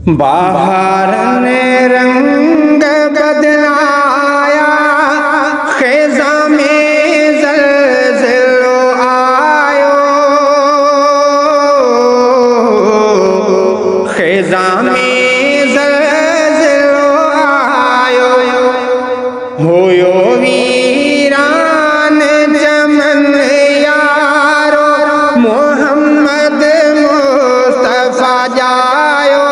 बाहर ने रंग बदलाया, ख़िज़ा में ज़ल्ज़लो आयो, ख़िज़ा में ज़ल्ज़लो आयो। होयो वीरान चमन यारो, मोहम्मद मुस्तफ़ा जायो,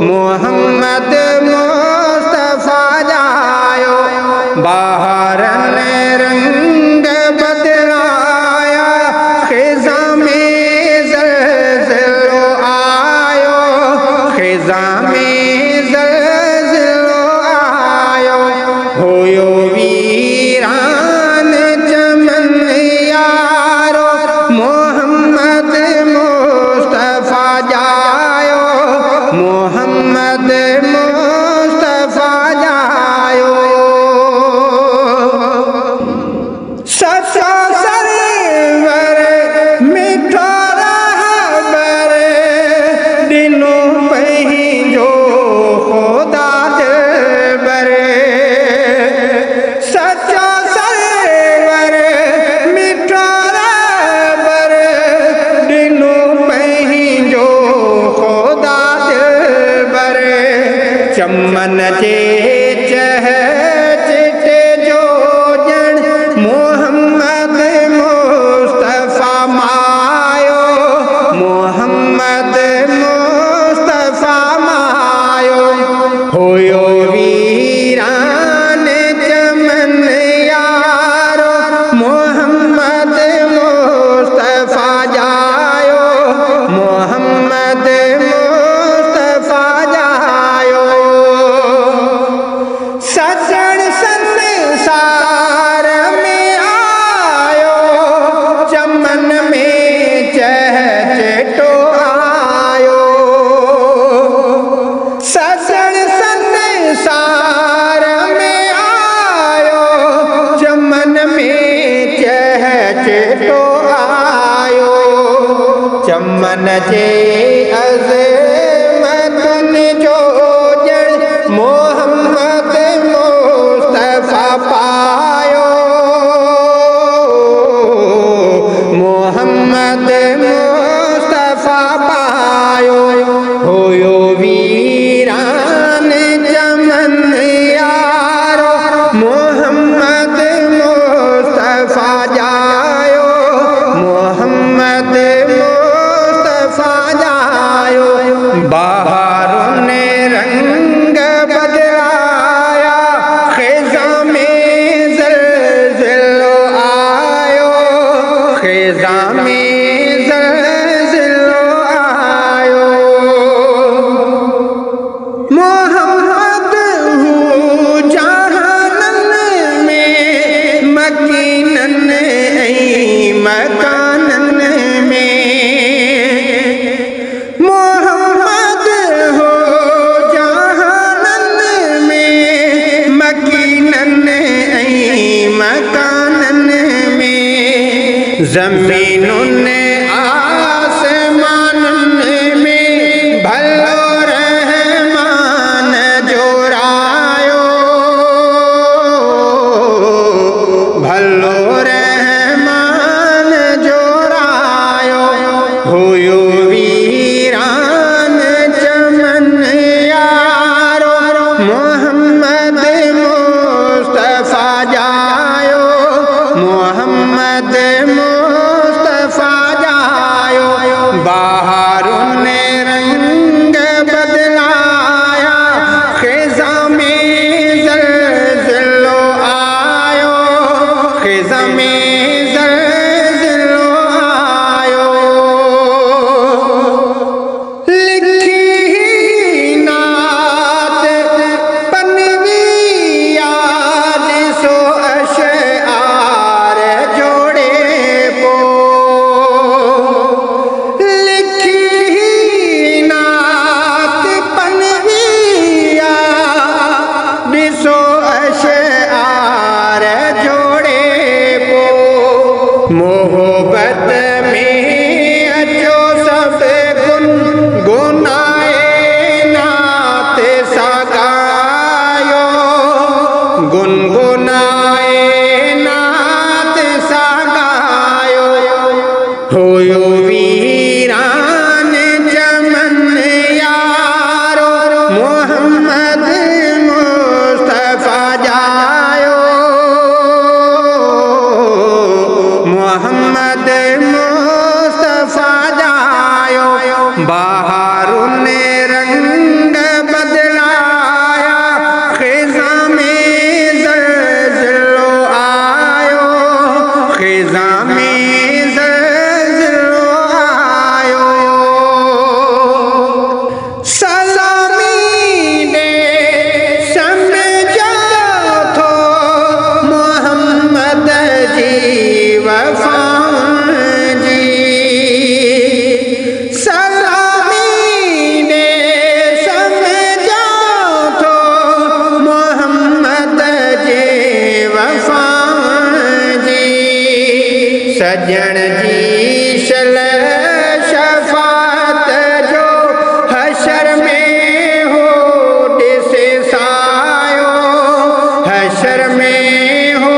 मोहम्मद मुस्तफ़ा जायो। बाहर ने रंग बदलाया, ख़िज़ा में ज़ल्ज़लो आयो, ख़िज़ा में ज़ल्ज़लो आयो। होयो वीरान चमन यारो, मोहम्मद मुस्तफ़ा जायो, मोहम्मद मुस्तफ़ा जायो। सच्चा सरवर मिठो रहबर, दिनों पही जो खुदा दिलबर। सच्चा सरवर मिठो रहबर, दिनों पही जो खुदा दिलबर। चमन जे चह चिटे जो जण, मोहम्मद मुस्तफ़ा मायो, मोहम्मद मुस्तफ़ा मायो। होयो वीरान चमन यारो, मोहम्मद मुस्तफ़ा जायो, मोहम्मद मुस्तफ़ा जायो। सजण संसार में आयो, चमन में चहचटो आयो। सजण संसार में आयो, चमन में चहचटो आयो। चमन जे अज़मतुन जो जण, मोहम्मद मुस्तफ़ा पायो, मोहम्मद मुस्तफ़ा पायो। होयो वीरान चमन यारो, मोहम्मद मुस्तफ़ा जायो, मोहम्मद मुस्तफ़ा जायो। बाहर ने रंग बदलाया, ख़िज़ा में ज़ल्ज़लो आयो, ख़िज़ा में ज़ल्ज़लो आयो। मोहम्मद हूँ जहानन में, मकीनन ऐं मकानन में। मोहम्मद हो जहानन में, मकीनन ऐं मकानन में। ज़मीनुन आसमानन में, भलो रहमान जोरायो, भलो रहमान जोरायो। होयो वीरान चमन यारो, मोहम्मद मुस्तफ़ा जायो, मोहम्मद मुस्तफ़ा जायो। बाहर ने रंग बदलाया, ख़िज़ा में ज़ल्ज़लो आयो, ख़िज़ा में ज़ल्ज़लो आयो। लिखी नात पनवी याद सो अशआर जोड़े पो, लिखी बहारों ने रंग बदलाया, खिज़ा में ज़ल्ज़लो आयो, खिज़ा में ज़ल्ज़लो आयो। सलामी दे समझो थो मोहम्मद जी वफ़ा जी, सलामी दे समझो थो मोहम्मद जी वफ़ा जी। सजण जी शल शफ़ात जो हशर में हो ॾिसे सायो, हशर में हो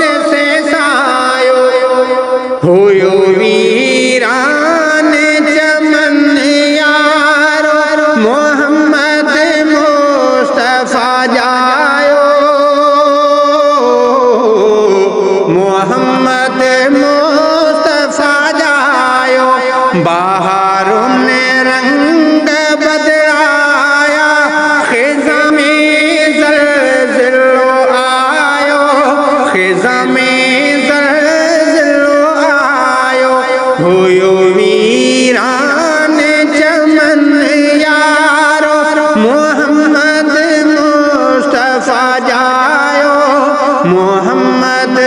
ॾिसे सायो। हुयो वीरान चमन यारो, मोहम्मद मुस्तफ़ा जायो, मोहम्मद मुस्तफ़ा जायो। बहारों ने रंग बदलाया, खिज़ा में ज़ल्ज़लो आयो, खिज़ा में ज़ल्ज़लो आयो। हुयो वीरान चमन यारो, मोहम्मद मुस्तफ़ा जायो, मोहम्मद